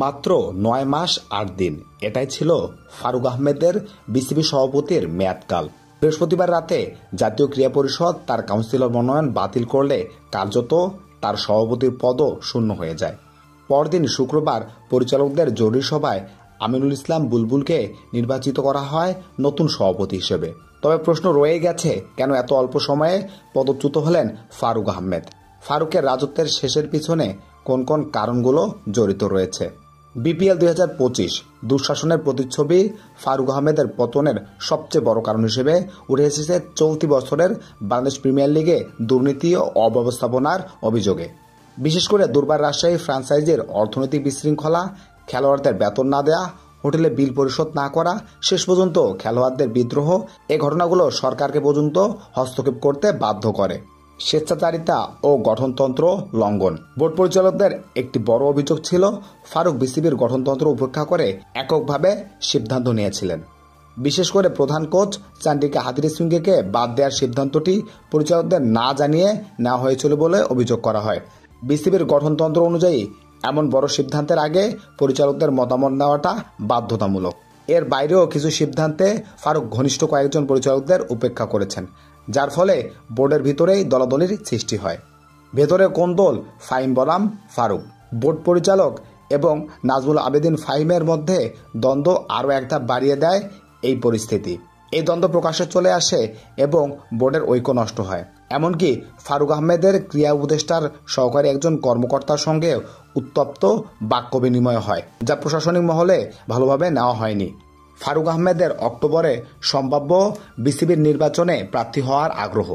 মাত্র ৯ মাস ৮ দিন, এটাই ছিল ফারুক আহমেদের বিসিবি সভাপতির মেয়াদকাল। বৃহস্পতিবার রাতে জাতীয় ক্রীড়া পরিষদ তার কাউন্সিলর মনোনয়ন বাতিল করলে কার্যত তার সভাপতির পদও শূন্য হয়ে যায়। পরদিন শুক্রবার পরিচালকদের জরুরি সভায় আমিনুল ইসলাম বুলবুলকে নির্বাচিত করা হয় নতুন সভাপতি হিসেবে। তবে প্রশ্ন রয়ে গেছে, কেন এত অল্প সময়ে পদচ্যুত হলেন ফারুক আহমেদ? ফারুকের রাজত্বের শেষের পিছনে কোন কোন কারণগুলো জড়িত রয়েছে? বিপিএল ২০২৫ দুঃশাসনের প্রতিচ্ছবি ফারুক আহমেদের পতনের সবচেয়ে বড় কারণ হিসেবে উঠে এসেছে চলতি বছরের বাংলাদেশ প্রিমিয়ার লিগে দুর্নীতি ও অব্যবস্থাপনার অভিযোগে। বিশেষ করে দুর্বার রাজশাহী ফ্র্যাঞ্চাইজির অর্থনৈতিক বিশৃঙ্খলা, খেলোয়াড়দের বেতন না দেয়া, হোটেলে বিল পরিশোধ না করা, শেষ পর্যন্ত খেলোয়াড়দের বিদ্রোহ, এই ঘটনাগুলো সরকারকে পর্যন্ত হস্তক্ষেপ করতে বাধ্য করে। স্বেচ্ছাচারিতা ও গঠনতন্ত্র লঙ্ঘন। বোর্ড পরিচালকদের একটি বড় অভিযোগ ছিল, ফারুক বিসিবির গঠনতন্ত্র উপেক্ষা করে এককভাবে সিদ্ধান্ত নিয়েছিলেন। বিশেষ করে প্রধান কোচ চান্ডিকা হাথিরুসিংহেকে বাদ দেওয়ার সিদ্ধান্তটি পরিচালকদের না জানিয়ে নেওয়া হয়েছিল বলে অভিযোগ করা হয়। বিসিবির গঠনতন্ত্র অনুযায়ী এমন বড় সিদ্ধান্তের আগে পরিচালকদের মতামত নেওয়াটা বাধ্যতামূলক। এর বাইরেও কিছু সিদ্ধান্তে ফারুক ঘনিষ্ঠ কয়েকজন পরিচালকদের উপেক্ষা করেছেন, যার ফলে বোর্ডের ভিতরেই দলাদলির সৃষ্টি হয়। ভেতরে কোন দল? ফাহিম বনাম ফারুক। বোর্ড পরিচালক এবং নাজমুল আবেদিন ফাহিমের মধ্যে দ্বন্দ্ব আরও এক ধাপ বাড়িয়ে দেয় এই পরিস্থিতি। এই দ্বন্দ্ব প্রকাশ্যে চলে আসে এবং বোর্ডের ঐক্য নষ্ট হয়। এমনকি ফারুক আহমেদের ক্রীড়া উপদেষ্টার সহকারী একজন কর্মকর্তার সঙ্গে উত্তপ্ত বাক্য বিনিময় হয়, যা প্রশাসনিক মহলে ভালোভাবে নেওয়া হয়নি। ফারুক আহমেদের অক্টোবরে সম্ভাব্য বিসিবির নির্বাচনে প্রার্থী হওয়ার আগ্রহ।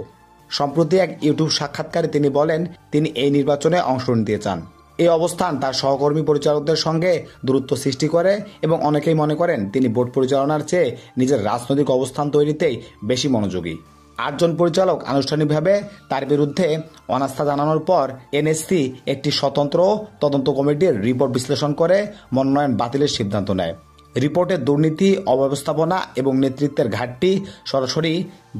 সম্প্রতি এক ইউটিউব সাক্ষাৎকারে তিনি বলেন, তিনি এই নির্বাচনে অংশ নিতে চান। এই অবস্থান তার সহকর্মী পরিচালকদের সঙ্গে দূরত্ব সৃষ্টি করে এবং অনেকেই মনে করেন তিনি বোর্ড পরিচালনার চেয়ে নিজের রাজনৈতিক অবস্থান তৈরিতেই বেশি মনোযোগী। ৮ জন পরিচালক আনুষ্ঠানিকভাবে তার বিরুদ্ধে অনাস্থা জানানোর পর এনএসসি একটি স্বতন্ত্র তদন্ত কমিটির রিপোর্ট বিশ্লেষণ করে মনোনয়ন বাতিলের সিদ্ধান্ত নেয়। রিপোর্টে দুর্নীতি, অব্যবস্থাপনা এবং নেতৃত্বের ঘাটতি সরাসরি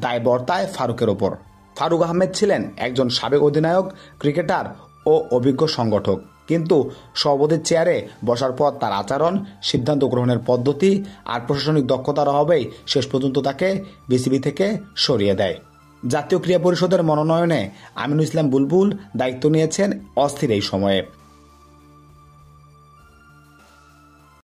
দায় বর্তায় ফারুকের ওপর। ফারুক আহমেদ ছিলেন একজন সাবেক অধিনায়ক, ক্রিকেটার ও অভিজ্ঞ সংগঠক, কিন্তু সভাপতির চেয়ারে বসার পর তার আচরণ, সিদ্ধান্ত গ্রহণের পদ্ধতি আর প্রশাসনিক দক্ষতার অভাবেই শেষ পর্যন্ত তাকে বিসিবি থেকে সরিয়ে দেয়। জাতীয় ক্রীড়া পরিষদের মনোনয়নে আমিনুল ইসলাম বুলবুল দায়িত্ব নিয়েছেন অস্থির এই সময়ে।